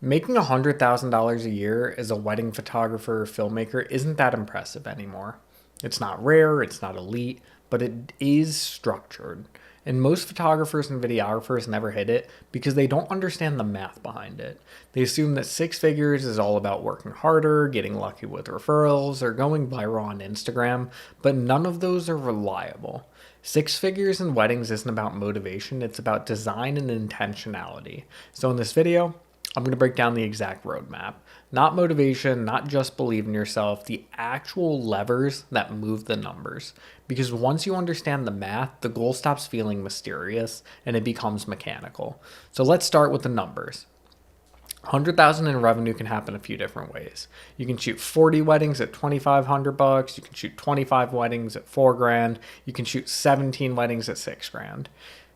Making $100,000 a year as a wedding photographer or filmmaker isn't that impressive anymore. It's not rare, it's not elite, but it is structured. And most photographers and videographers never hit it because they don't understand the math behind it. They assume that six figures is all about working harder, getting lucky with referrals, or going viral on Instagram, but none of those are reliable. Six figures in weddings isn't about motivation, it's about design and intentionality. So in this video, I'm going to break down the exact roadmap. Not motivation, not just believe in yourself, the actual levers that move the numbers. Because once you understand the math, the goal stops feeling mysterious and it becomes mechanical. So let's start with the numbers. 100,000 in revenue can happen a few different ways. You can shoot 40 weddings at 2,500 bucks, you can shoot 25 weddings at 4 grand, you can shoot 17 weddings at 6 grand.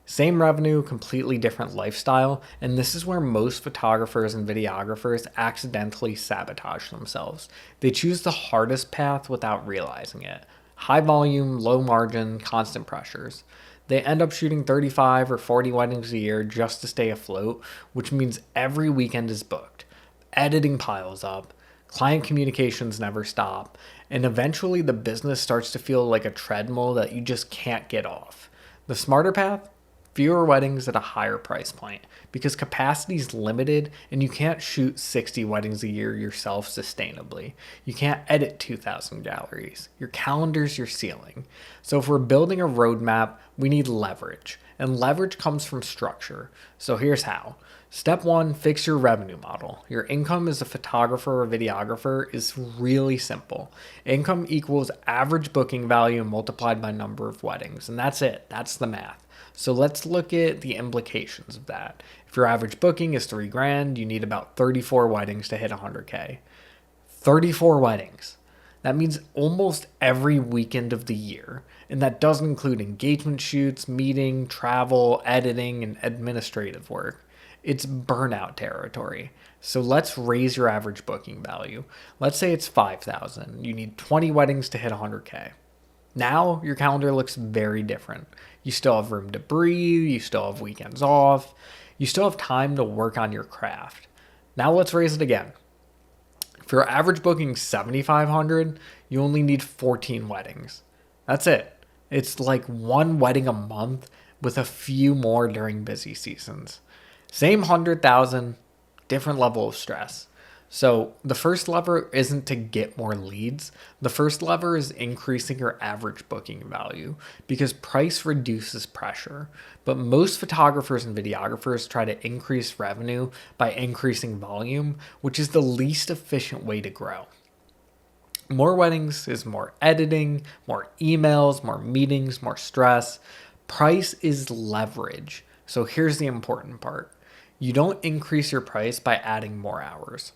Same revenue, completely different lifestyle, and this is where most photographers and videographers accidentally sabotage themselves. They choose the hardest path without realizing it. High volume, low margin, constant pressures. They end up shooting 35 or 40 weddings a year just to stay afloat, which means every weekend is booked. Editing piles up, client communications never stop, and eventually the business starts to feel like a treadmill that you just can't get off. The smarter path? Fewer weddings at a higher price point because capacity is limited and you can't shoot 60 weddings a year yourself sustainably. You can't edit 2,000 galleries. Your calendar's your ceiling. So if we're building a roadmap, we need leverage. And leverage comes from structure. So here's how. Step one, fix your revenue model. Your income as a photographer or videographer is really simple. Income equals average booking value multiplied by number of weddings. And that's it. That's the math. So let's look at the implications of that. If your average booking is 3 grand, you need about 34 weddings to hit 100K. 34 weddings. That means almost every weekend of the year. And that doesn't include engagement shoots, meeting, travel, editing, and administrative work. It's burnout territory. So let's raise your average booking value. Let's say it's 5,000. You need 20 weddings to hit 100K. Now your calendar looks very different. You still have room to breathe, you still have weekends off, you still have time to work on your craft. Now let's raise it again. If your average booking is 7,500, you only need 14 weddings. That's it. It's like one wedding a month with a few more during busy seasons. Same 100,000, different level of stress. So the first lever isn't to get more leads. The first lever is increasing your average booking value because price reduces pressure. But most photographers and videographers try to increase revenue by increasing volume, which is the least efficient way to grow. More weddings is more editing, more emails, more meetings, more stress. Price is leverage. So here's the important part. You don't increase your price by adding more hours.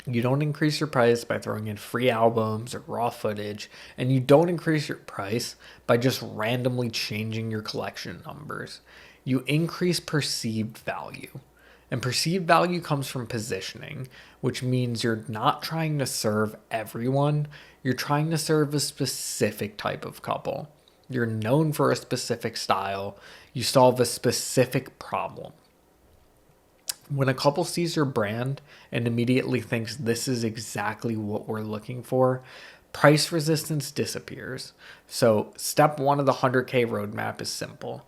You don't increase your price by throwing in free albums or raw footage, and you don't increase your price by just randomly changing your collection numbers. You increase perceived value. And perceived value comes from positioning, which means you're not trying to serve everyone, you're trying to serve a specific type of couple. You're known for a specific style, you solve a specific problem. When a couple sees your brand and immediately thinks this is exactly what we're looking for, price resistance disappears. So step one of the 100K roadmap is simple.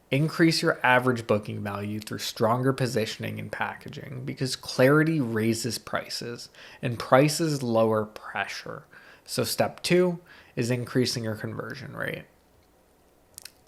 Increase your average booking value through stronger positioning and packaging because clarity raises prices and prices lower pressure. So step two is increasing your conversion rate.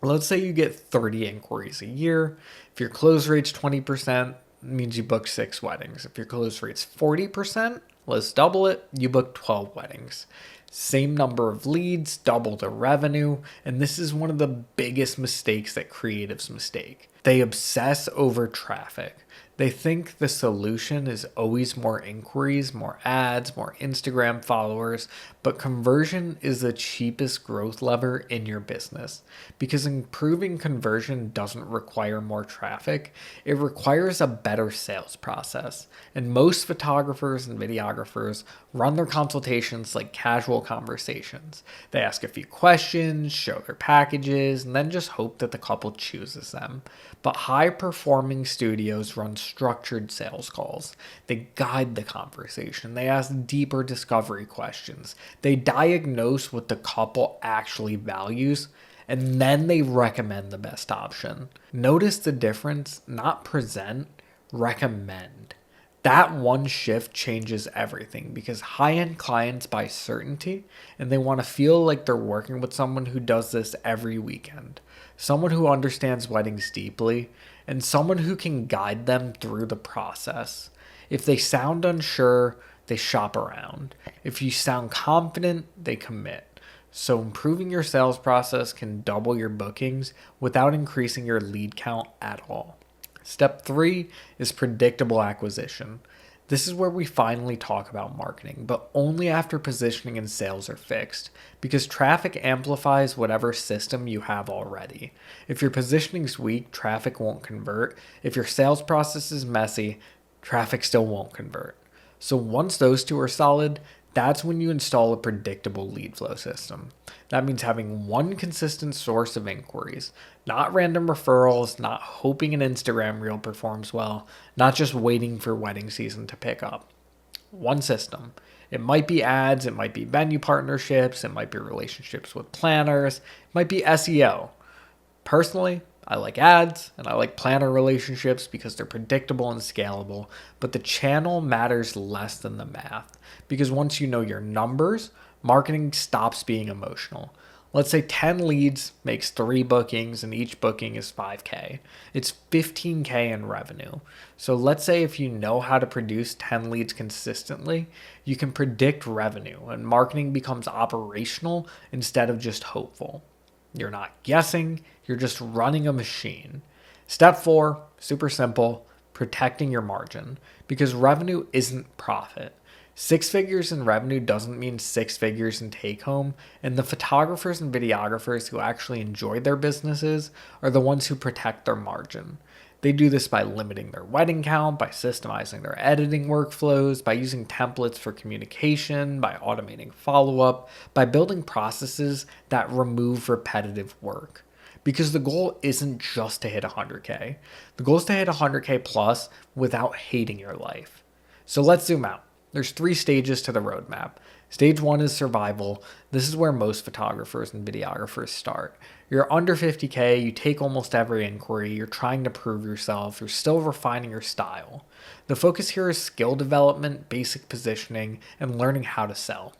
Let's say you get 30 inquiries a year. If your close rate's 20%, means you book 6 weddings. If your close rate's 40%, let's double it, you book 12 weddings. Same number of leads, double the revenue, and this is one of the biggest mistakes that creatives mistake. They obsess over traffic. They think the solution is always more inquiries, more ads, more Instagram followers, but conversion is the cheapest growth lever in your business because improving conversion doesn't require more traffic. It requires a better sales process. And most photographers and videographers run their consultations like casual conversations. They ask a few questions, show their packages, and then just hope that the couple chooses them. But high performing studios run structured sales calls. They guide the conversation. They ask deeper discovery questions. They diagnose what the couple actually values, and then they recommend the best option. Notice the difference, not present, recommend. That one shift changes everything because high-end clients buy certainty and they want to feel like they're working with someone who does this every weekend, someone who understands weddings deeply, and someone who can guide them through the process. If they sound unsure, they shop around. If you sound confident, they commit. So improving your sales process can double your bookings without increasing your lead count at all. Step 3 is predictable acquisition. This is where we finally talk about marketing, but only after positioning and sales are fixed, because traffic amplifies whatever system you have already. If your positioning's weak, traffic won't convert. If your sales process is messy, traffic still won't convert. So once those two are solid, that's when you install a predictable lead flow system. That means having one consistent source of inquiries, not random referrals, not hoping an Instagram reel performs well, not just waiting for wedding season to pick up. One system. It might be ads, it might be venue partnerships, it might be relationships with planners, it might be SEO. Personally, I like ads and I like planner relationships because they're predictable and scalable, but the channel matters less than the math because once you know your numbers, marketing stops being emotional. Let's say 10 leads makes 3 bookings and each booking is $5K. It's $15K in revenue. So let's say if you know how to produce 10 leads consistently, you can predict revenue and marketing becomes operational instead of just hopeful. You're not guessing, you're just running a machine. Step 4, super simple, protecting your margin because revenue isn't profit. 6 figures in revenue doesn't mean 6 figures in take home, and the photographers and videographers who actually enjoy their businesses are the ones who protect their margin. They do this by limiting their wedding count, by systemizing their editing workflows, by using templates for communication, by automating follow-up, by building processes that remove repetitive work. Because the goal isn't just to hit 100K. The goal is to hit 100K plus without hating your life. So let's zoom out. There's 3 stages to the roadmap. Stage 1 is survival. This is where most photographers and videographers start. You're under 50K, you take almost every inquiry, you're trying to prove yourself, you're still refining your style. The focus here is skill development, basic positioning, and learning how to sell.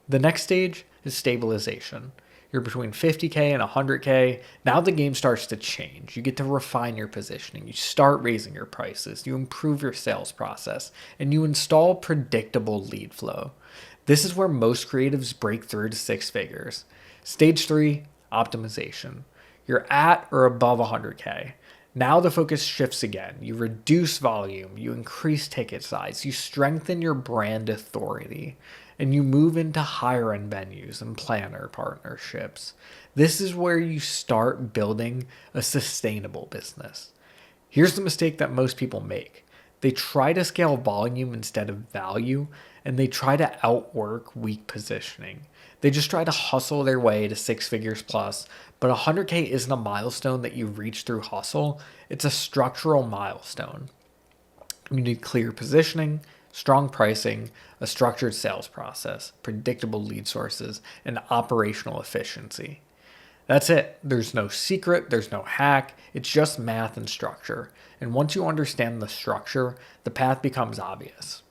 The next stage is stabilization. You're between 50K and 100K. Now the game starts to change. You get to refine your positioning. You start raising your prices. You improve your sales process. And you install predictable lead flow. This is where most creatives break through to 6 figures. Stage 3, optimization. You're at or above 100K. Now the focus shifts again. You reduce volume, you increase ticket size, you strengthen your brand authority, and you move into higher end venues and planner partnerships. This is where you start building a sustainable business. Here's the mistake that most people make. They try to scale volume instead of value, and they try to outwork weak positioning. They just try to hustle their way to 6 figures plus, but 100K isn't a milestone that you reach through hustle. It's a structural milestone. You need clear positioning, strong pricing, a structured sales process, predictable lead sources, and operational efficiency. That's it. There's no secret, there's no hack. It's just math and structure. And once you understand the structure, the path becomes obvious.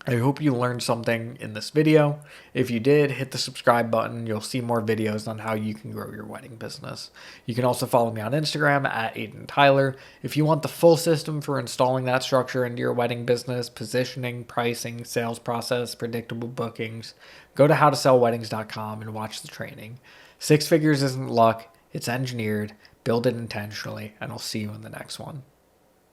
I hope you learned something in this video. If you did, hit the subscribe button. You'll see more videos on how you can grow your wedding business. You can also follow me on Instagram at Aidin Tyler. If you want the full system for installing that structure into your wedding business, positioning, pricing, sales process, predictable bookings, go to howtosellweddings.com and watch the training. 6 figures isn't luck, it's engineered. Build it intentionally, and I'll see you in the next one.